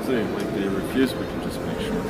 say, like they refuse, we can just make sure.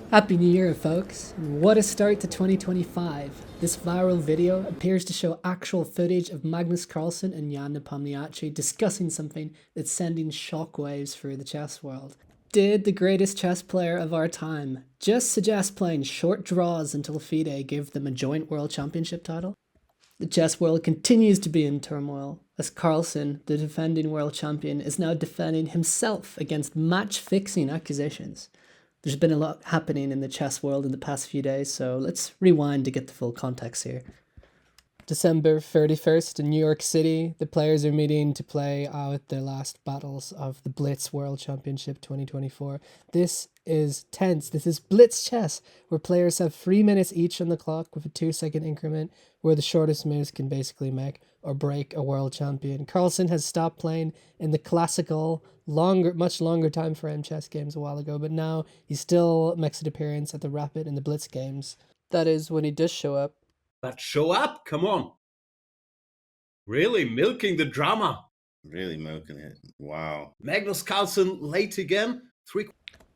Happy New Year, folks. What a start to 2025. This viral video appears to show actual footage of Magnus Carlsen and Jan Nepomniachtchi discussing something that's sending shockwaves through the chess world. Did the greatest chess player of our time just suggest playing short draws until FIDE give them a joint world championship title? The chess world continues to be in turmoil, as Carlsen, the defending world champion, is now defending himself against match-fixing accusations. There's been a lot happening in the chess world in the past few days, so let's rewind to get the full context here. December 31st in New York City, the players are meeting to play out their last battles of the Blitz World Championship 2024. This is tense. This is Blitz chess, where players have 3 minutes each on the clock with a 2-second increment, where the shortest moves can basically make or break a world champion. Carlsen has stopped playing in the classical, much longer time frame chess games a while ago, but now he still makes an appearance at the Rapid and the Blitz games. That is, when he does show up. But show up, come on. Really milking the drama. Really milking it. Wow. Magnus Carlsen late again.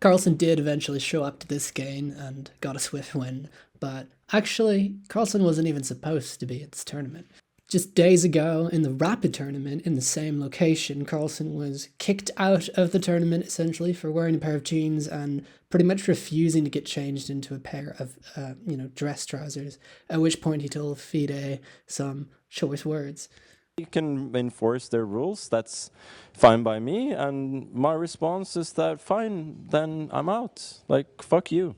Carlsen did eventually show up to this game and got a swift win, but actually, Carlsen wasn't even supposed to be at this tournament. Just days ago, in the Rapid tournament in the same location, Carlsen was kicked out of the tournament essentially for wearing a pair of jeans and pretty much refusing to get changed into a pair of, dress trousers, at which point he told FIDE some choice words. You can enforce their rules, that's fine by me, and my response is that fine, then I'm out. Like, fuck you.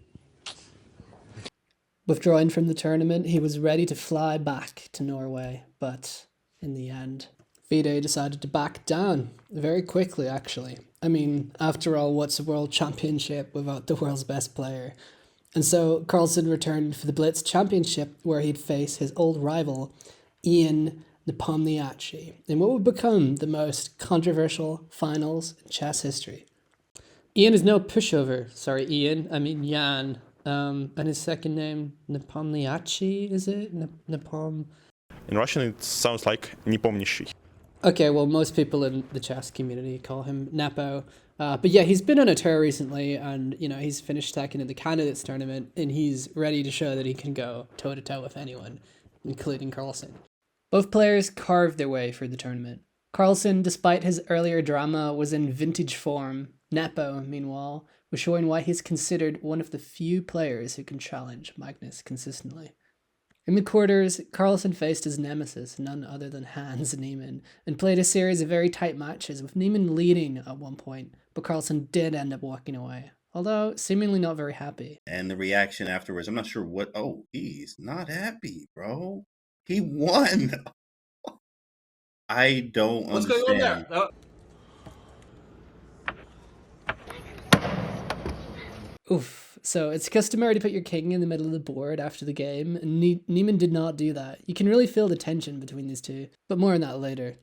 Withdrawing from the tournament, he was ready to fly back to Norway, but in the end, FIDE decided to back down very quickly, actually. I mean, after all, what's a world championship without the world's best player? And so Carlsen returned for the Blitz Championship, where he'd face his old rival, Jan Nepomniachtchi, in what would become the most controversial finals in chess history. Jan is no pushover. Sorry, Jan. And his second name, Nepomniachtchi, is it? Nepom... In Russian, it sounds like непомнящий. Okay, well, most people in the chess community call him Nepo. But yeah, he's been on a tour recently, and, he's finished second in the Candidates tournament, and he's ready to show that he can go toe-to-toe with anyone, including Carlsen. Both players carved their way through the tournament. Carlsen, despite his earlier drama, was in vintage form. Nepo, meanwhile, was showing why he's considered one of the few players who can challenge Magnus consistently. In the quarters, Carlsen faced his nemesis, none other than Hans Niemann, and played a series of very tight matches, with Niemann leading at one point, but Carlsen did end up walking away, although seemingly not very happy. And the reaction afterwards, I'm not sure what... Oh, he's not happy, bro. He won. I don't understand. What's going on there? Oof. So it's customary to put your king in the middle of the board after the game, and Niemann did not do that. You can really feel the tension between these two, but more on that later.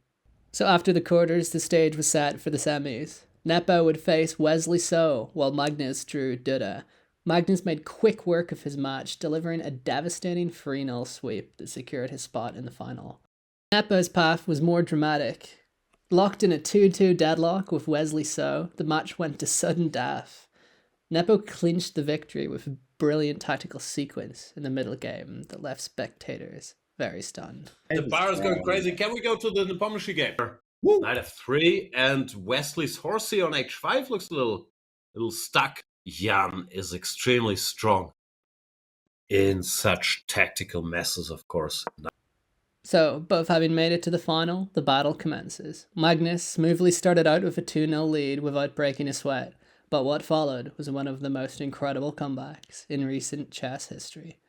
So after the quarters, the stage was set for the semis. Nepo would face Wesley So, while Magnus drew Duda. Magnus made quick work of his match, delivering a devastating 3-0 sweep that secured his spot in the final. Nepo's path was more dramatic. Locked in a 2-2 deadlock with Wesley So, the match went to sudden death. Nepo clinched the victory with a brilliant tactical sequence in the middle game that left spectators very stunned. The bar is going crazy. Can we go to the Nepomniachtchi game? Woo. Knight f3, and Wesley's horsey on h5 looks a little stuck. Jan is extremely strong in such tactical messes, of course. So, both having made it to the final, the battle commences. Magnus smoothly started out with a 2-0 lead without breaking a sweat. But what followed was one of the most incredible comebacks in recent chess history.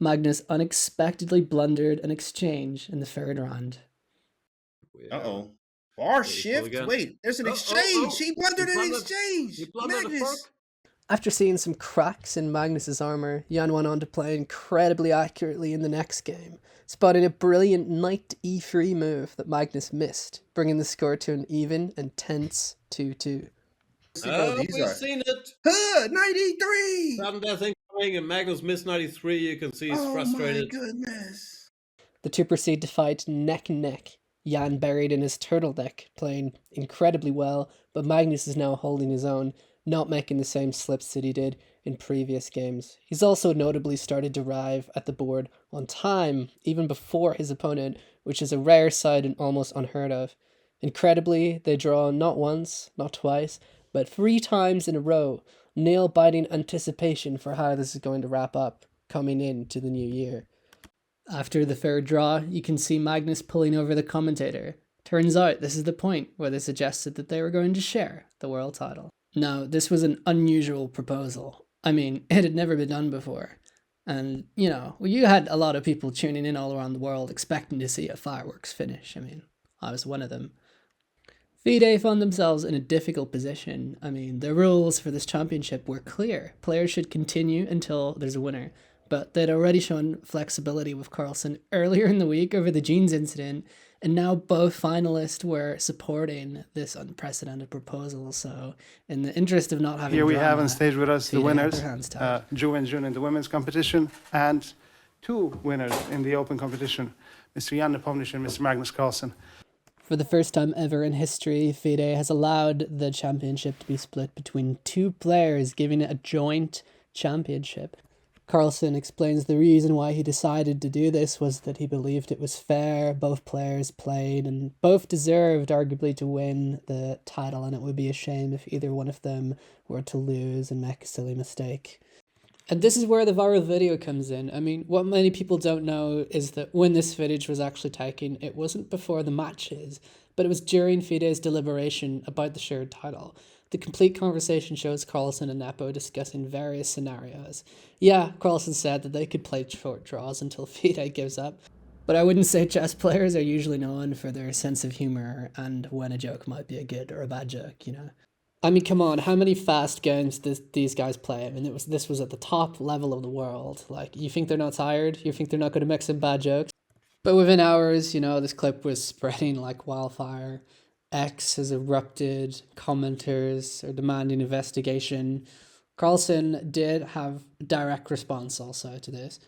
Magnus unexpectedly blundered an exchange in the third round. Uh-oh. Bar shift? Wait, there's an exchange! He blundered an exchange! Magnus! After seeing some cracks in Magnus's armor, Jan went on to play incredibly accurately in the next game, spotting a brilliant knight e3 move that Magnus missed, bringing the score to an even and tense 2-2. We've seen it. Knight e3! Sudden death incoming, and Magnus missed 93. You can see he's frustrated. Oh my goodness. The two proceed to fight neck and neck. Jan buried in his turtleneck, playing incredibly well, but Magnus is now holding his own, not making the same slips that he did in previous games. He's also notably started to arrive at the board on time, even before his opponent, which is a rare sight and almost unheard of. Incredibly, they draw not once, not twice, but 3 times in a row, nail-biting anticipation for how this is going to wrap up coming into the new year. After the third draw, you can see Magnus pulling over the commentator. Turns out this is the point where they suggested that they were going to share the world title. Now, this was an unusual proposal. I mean, it had never been done before. And, you know, you had a lot of people tuning in all around the world expecting to see a fireworks finish. I mean, I was one of them. FIDE found themselves in a difficult position. I mean, the rules for this championship were clear. Players should continue until there's a winner. But they'd already shown flexibility with Carlsen earlier in the week over the jeans incident, and now both finalists were supporting this unprecedented proposal. So, in the interest of not having here we drama, have on stage with us the winners, Ju and Jun in the women's competition, and 2 winners in the open competition, Mr. Jan Nepomniachtchi and Mr. Magnus Carlsen. For the first time ever in history, FIDE has allowed the championship to be split between 2 players, giving it a joint championship. Carlsen explains the reason why he decided to do this was that he believed it was fair, both players played, and both deserved arguably to win the title, and it would be a shame if either one of them were to lose and make a silly mistake. And this is where the viral video comes in. I mean, what many people don't know is that when this footage was actually taken, it wasn't before the matches, but it was during FIDE's deliberation about the shared title. The complete conversation shows Carlsen and Nepo discussing various scenarios. Yeah, Carlsen said that they could play short draws until FIDE gives up, but I wouldn't say chess players are usually known for their sense of humor and when a joke might be a good or a bad joke, you know? I mean, come on, how many fast games these guys play? I mean, this was at the top level of the world. Like, you think they're not tired? You think they're not going to make some bad jokes? But within hours, you know, this clip was spreading like wildfire. X has erupted, commenters are demanding investigation. Carlsen did have a direct response also to this,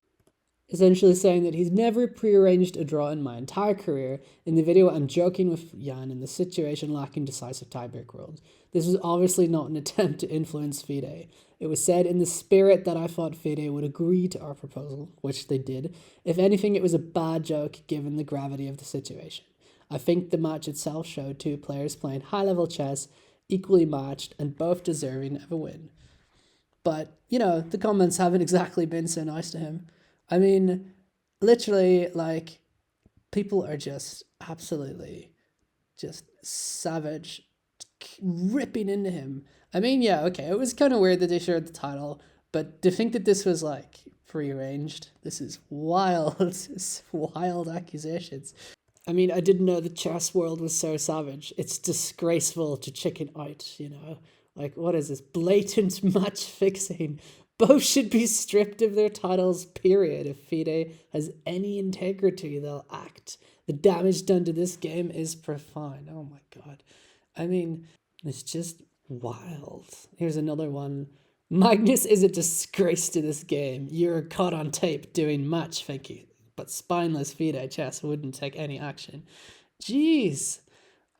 essentially saying that he's never prearranged a draw in my entire career. In the video, I'm joking with Jan in the situation lacking decisive tiebreak rules. This was obviously not an attempt to influence FIDE. It was said in the spirit that I thought FIDE would agree to our proposal, which they did. If anything, it was a bad joke given the gravity of the situation. I think the match itself showed 2 players playing high-level chess, equally matched, and both deserving of a win. But, you know, the comments haven't exactly been so nice to him. I mean, literally, like, people are just absolutely just savage, ripping into him. I mean, yeah, okay, it was kind of weird that they shared the title, but to think that this was, like, prearranged, this is wild. It's wild accusations. I mean, I didn't know the chess world was so savage. It's disgraceful to chicken out, you know? Like, what is this? Blatant match fixing. Both should be stripped of their titles, period. If FIDE has any integrity, they'll act. The damage done to this game is profound. Oh my god. I mean, it's just wild. Here's another one. Magnus is a disgrace to this game. You're caught on tape doing match fixing. But spineless FIDE chess wouldn't take any action. Jeez.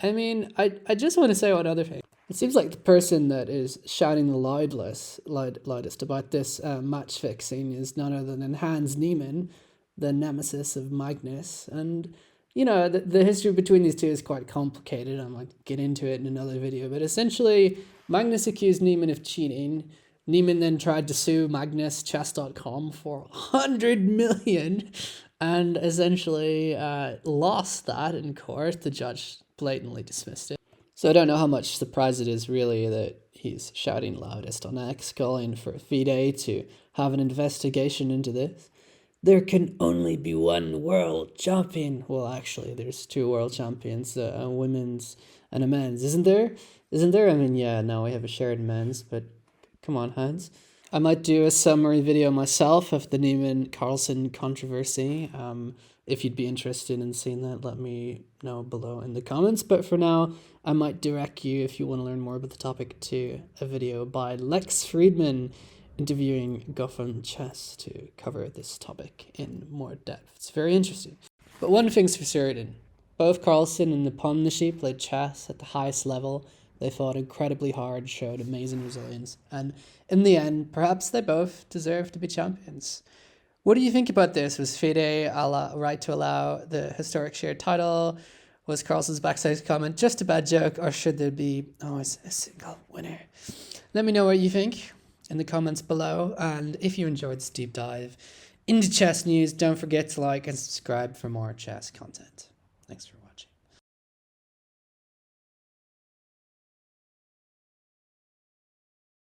I mean, I just want to say one other thing. It seems like the person that is shouting the loudest about this match fixing is none other than Hans Niemann, the nemesis of Magnus. And, you know, the history between these two is quite complicated. I might get into it in another video. But essentially, Magnus accused Niemann of cheating. Niemann then tried to sue Magnus Chess.com for 100 million and essentially lost that in court. The judge blatantly dismissed it. So I don't know how much surprise it is really that he's shouting loudest on X, calling for FIDE to have an investigation into this. There can only be one world champion. Well, actually, there's 2 world champions, a women's and a men's. Isn't there? I mean, yeah, no, we have a shared men's, but come on, Hans. I might do a summary video myself of the Niemann-Carlsen controversy. If you'd be interested in seeing that, let me know below in the comments. But for now, I might direct you, if you want to learn more about the topic, to a video by Lex Friedman interviewing Goffin Chess to cover this topic in more depth. It's very interesting. But one thing's for certain. Both Carlsen and Nepomniachtchi played chess at the highest level. They fought incredibly hard, showed amazing resilience, and in the end, perhaps they both deserve to be champions. What do you think about this? Was FIDE right to allow the historic shared title? Was Carlsen's backstage comment just a bad joke, or should there be always a single winner? Let me know what you think in the comments below, and if you enjoyed this deep dive into chess news, don't forget to like and subscribe for more chess content. Thanks for watching.